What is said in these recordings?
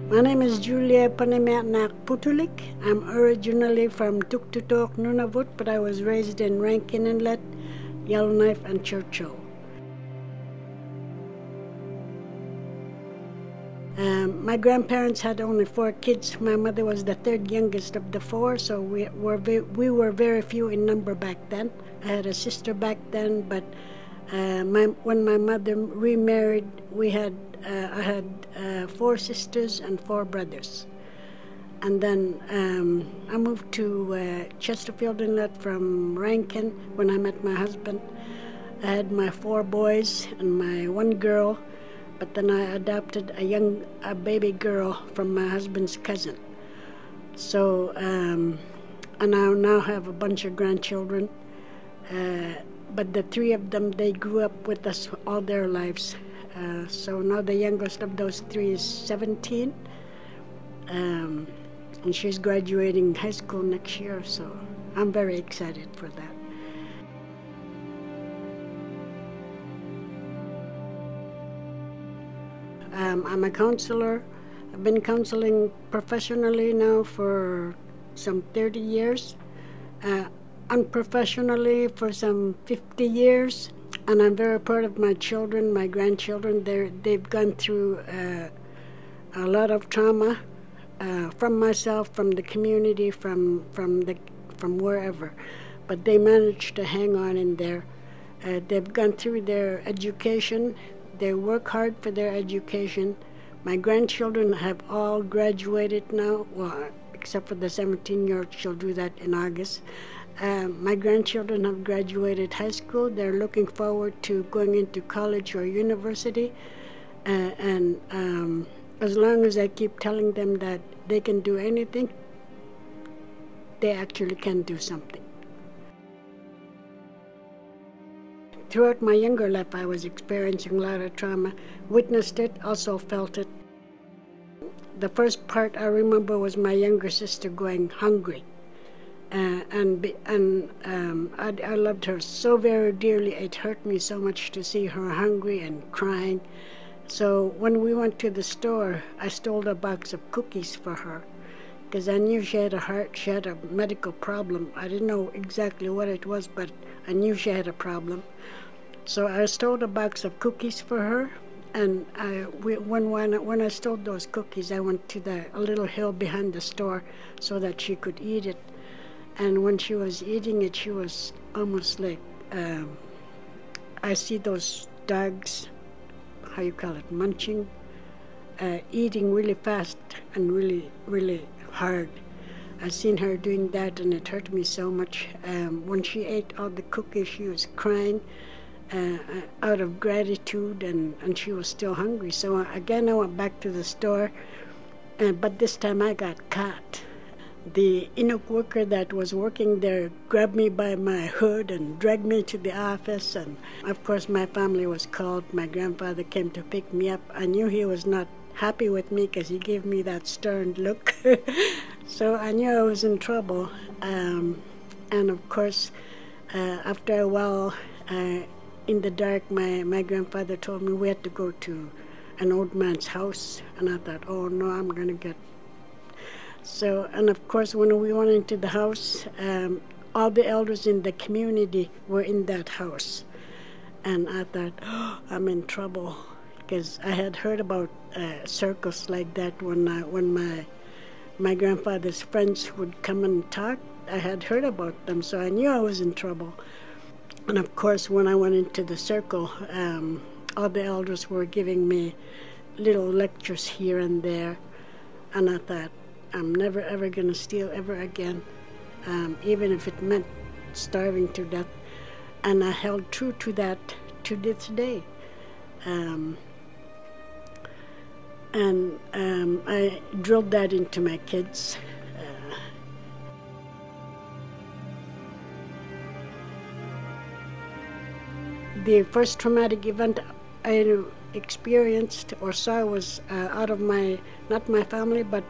My name is Julia Panemiatnak Putulik. I'm originally from Tuktutok, Nunavut, but I was raised in Rankin Inlet, Yellowknife, and Churchill. My grandparents had only 4 kids. My mother was the 3rd youngest of the 4, so we were very few in number back then. I had a sister back then, but when my mother remarried, I had 4 sisters and 4 brothers. And then I moved to Chesterfield Inlet from Rankin when I met my husband. I had my 4 boys and my 1 girl, but then I adopted a baby girl from my husband's cousin. So and I now have a bunch of grandchildren, but the 3 of them, they grew up with us all their lives. So now the youngest of those 3 is 17, and she's graduating high school next year, so I'm very excited for that. I'm a counselor. I've been counseling professionally now for some 30 years, unprofessionally for some 50 years. And I'm very proud of my children, my grandchildren. They've gone through a lot of trauma from myself, from the community, from wherever. But they managed to hang on in there. They've gone through their education. They work hard for their education. My grandchildren have all graduated now, well, except for the 17-year-old. She'll do that in August. My grandchildren have graduated high school. They're looking forward to going into college or university. And as long as I keep telling them that they can do anything, they actually can do something. Throughout my younger life, I was experiencing a lot of trauma, witnessed it, also felt it. The first part I remember was my younger sister going hungry. I loved her so very dearly. It hurt me so much to see her hungry and crying. So when we went to the store, I stole a box of cookies for her because I knew she had a medical problem. I didn't know exactly what it was, but I knew she had a problem. So I stole a box of cookies for her, and when I stole those cookies, I went to a little hill behind the store so that she could eat it. And when she was eating it, she was almost like, I see those dogs, how you call it, munching, eating really fast and really, really hard. I seen her doing that, and it hurt me so much. When she ate all the cookies, she was crying out of gratitude, and she was still hungry. So again, I went back to the store, but this time I got caught. The Inuit worker that was working there grabbed me by my hood and dragged me to the office, and of course my family was called. My grandfather came to pick me up. I knew he was not happy with me because he gave me that stern look. So I knew I was in trouble. And of course, after a while, in the dark, my grandfather told me we had to go to an old man's house, and I thought, oh no, I'm gonna get. So, and of course, when we went into the house, all the elders in the community were in that house. And I thought, oh, I'm in trouble, because I had heard about circles like that when my grandfather's friends would come and talk. I had heard about them, so I knew I was in trouble. And of course, when I went into the circle, all the elders were giving me little lectures here and there. And I thought, I'm never ever going to steal ever again, even if it meant starving to death. And I held true to that to this day. I drilled that into my kids. The first traumatic event I experienced or saw was out of not my family, but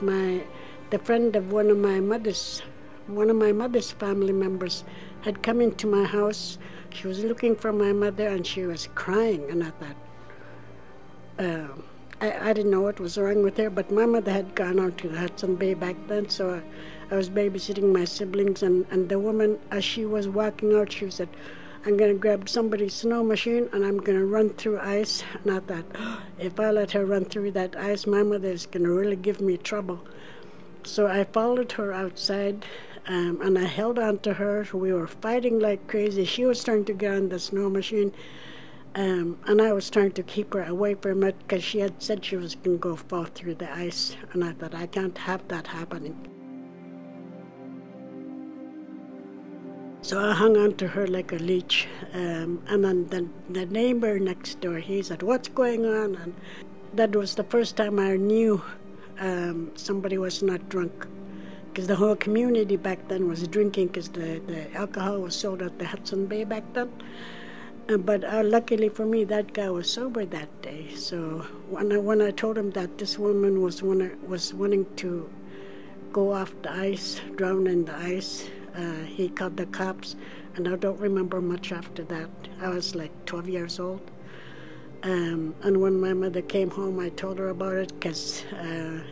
the friend of one of my mother's family members had come into my house. She was looking for my mother, and she was crying, and I thought, I didn't know what was wrong with her, but my mother had gone out to the Hudson Bay back then, so I was babysitting my siblings, and the woman, as she was walking out, she said, I'm going to grab somebody's snow machine and I'm going to run through ice. And I thought, if I let her run through that ice, my mother is going to really give me trouble. So I followed her outside, and I held on to her. We were fighting like crazy. She was trying to get on the snow machine, and I was trying to keep her away from it because she had said she was going to go fall through the ice. And I thought, I can't have that happening. So I hung on to her like a leech, and then the neighbor next door, he said, what's going on? And that was the first time I knew somebody was not drunk, because the whole community back then was drinking, because the alcohol was sold at the Hudson Bay back then. But luckily for me, that guy was sober that day. So when I told him that this woman was wanting to go off the ice, drown in the ice, he called the cops, and I don't remember much after that. I was like 12 years old. And when my mother came home, I told her about it, because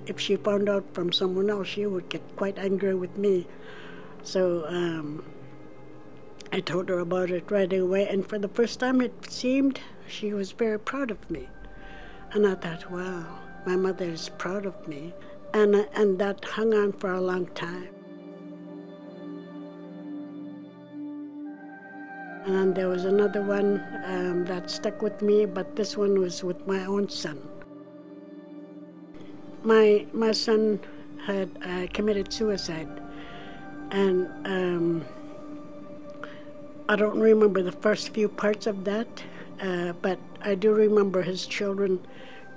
if she found out from someone else, she would get quite angry with me. So I told her about it right away, and for the first time it seemed she was very proud of me. And I thought, wow, my mother is proud of me. And that hung on for a long time. And there was another one that stuck with me, but this one was with my own son. My son had committed suicide, and I don't remember the first few parts of that, but I do remember his children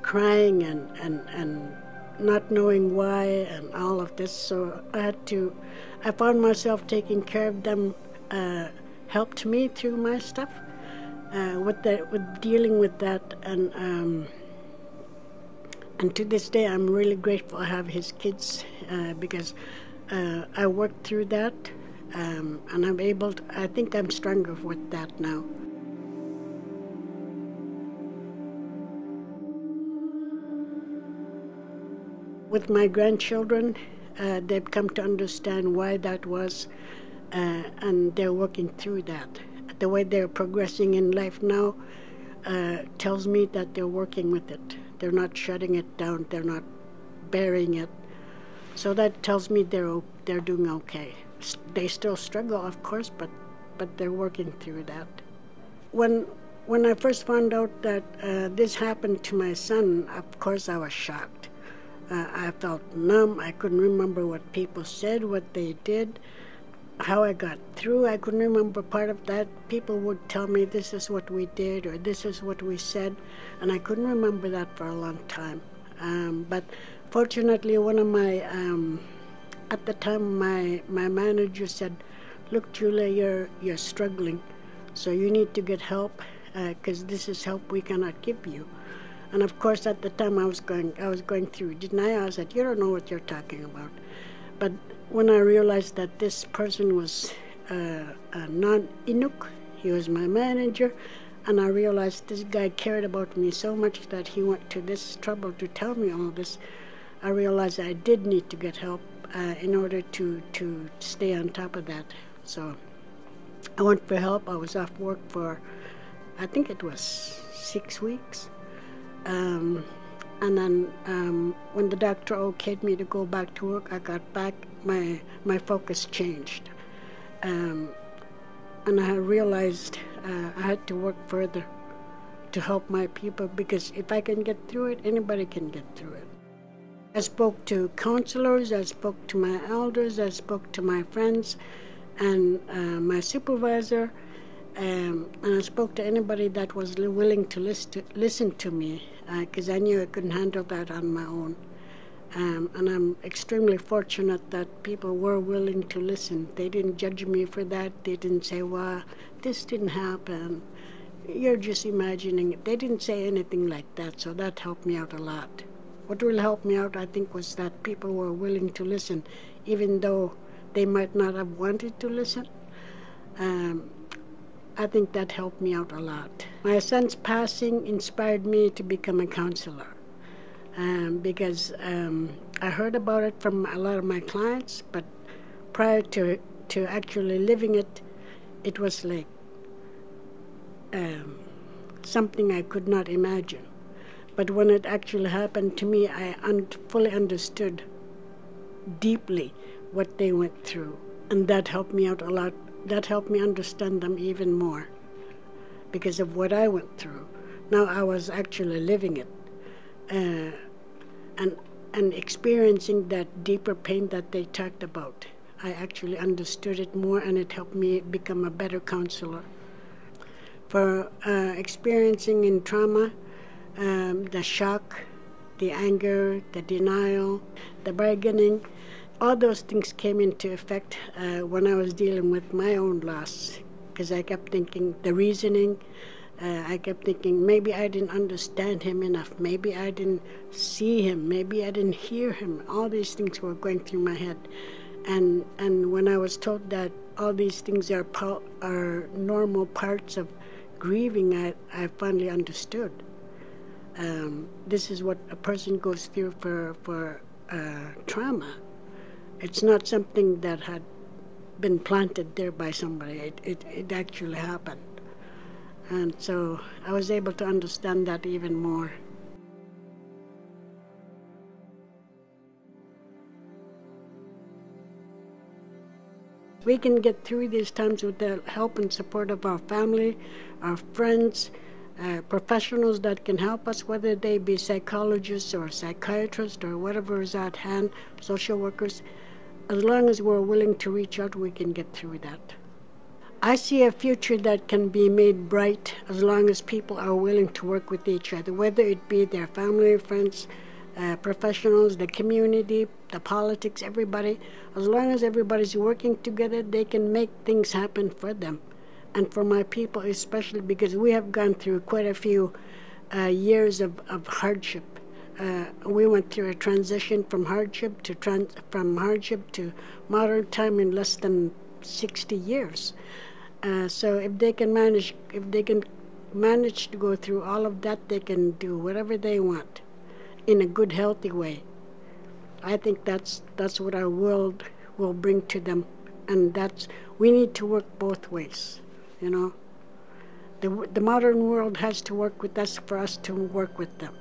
crying and not knowing why and all of this. So I found myself taking care of them. Helped me through my stuff with dealing with that, and to this day I'm really grateful I have his kids, because I worked through that, and I'm able to, I think I'm stronger with that now. With my grandchildren, they've come to understand why that was. And they're working through that. The way they're progressing in life now tells me that they're working with it. They're not shutting it down. They're not burying it. So that tells me they're doing okay. They still struggle, of course, but they're working through that. When I first found out that this happened to my son, of course I was shocked. I felt numb. I couldn't remember what people said, what they did. How I got through, I couldn't remember part of that. People would tell me this is what we did or this is what we said, and I couldn't remember that for a long time. But fortunately, one of my, at the time, my manager said, look, Julia, you're struggling, so you need to get help, because this is help we cannot give you. And of course, at the time I was going through denial. I said, you don't know what you're talking about. But when I realized that this person was a non-Inuk, he was my manager, and I realized this guy cared about me so much that he went to this trouble to tell me all this, I realized I did need to get help in order to stay on top of that. So I went for help. I was off work for, I think it was 6 weeks. And then when the doctor okayed me to go back to work, I got back, my focus changed. And I realized I had to work further to help my people, because if I can get through it, anybody can get through it. I spoke to counselors, I spoke to my elders, I spoke to my friends and my supervisor, and I spoke to anybody that was willing to listen to me, because I knew I couldn't handle that on my own. And I'm extremely fortunate that people were willing to listen. They didn't judge me for that. They didn't say, well, this didn't happen. You're just imagining it. They didn't say anything like that, so that helped me out a lot. What really helped me out, I think, was that people were willing to listen, even though they might not have wanted to listen. I think that helped me out a lot. My son's passing inspired me to become a counselor. because I heard about it from a lot of my clients, but prior to actually living it, it was like something I could not imagine. But when it actually happened to me, I fully understood deeply what they went through, and that helped me out a lot. That helped me understand them even more because of what I went through. Now I was actually living it, and experiencing that deeper pain that they talked about. I actually understood it more, and it helped me become a better counselor. For experiencing in trauma, the shock, the anger, the denial, the bargaining, all those things came into effect when I was dealing with my own loss, because I kept thinking the reasoning, I kept thinking maybe I didn't understand him enough, maybe I didn't see him, maybe I didn't hear him. All these things were going through my head. And when I was told that all these things are normal parts of grieving, I finally understood. This is what a person goes through for trauma. It's not something that had been planted there by somebody. It actually happened. And so I was able to understand that even more. We can get through these times with the help and support of our family, our friends, professionals that can help us, whether they be psychologists or psychiatrists or whatever is at hand, social workers. As long as we're willing to reach out, we can get through that. I see a future that can be made bright as long as people are willing to work with each other, whether it be their family, friends, professionals, the community, the politics, everybody. As long as everybody's working together, they can make things happen for them. And for my people especially, because we have gone through quite a few years of hardship. We went through a transition from hardship to modern time in less than 60 years. So if they can manage to go through all of that, they can do whatever they want in a good, healthy way. I think that's what our world will bring to them, and we need to work both ways. You know, the modern world has to work with us for us to work with them.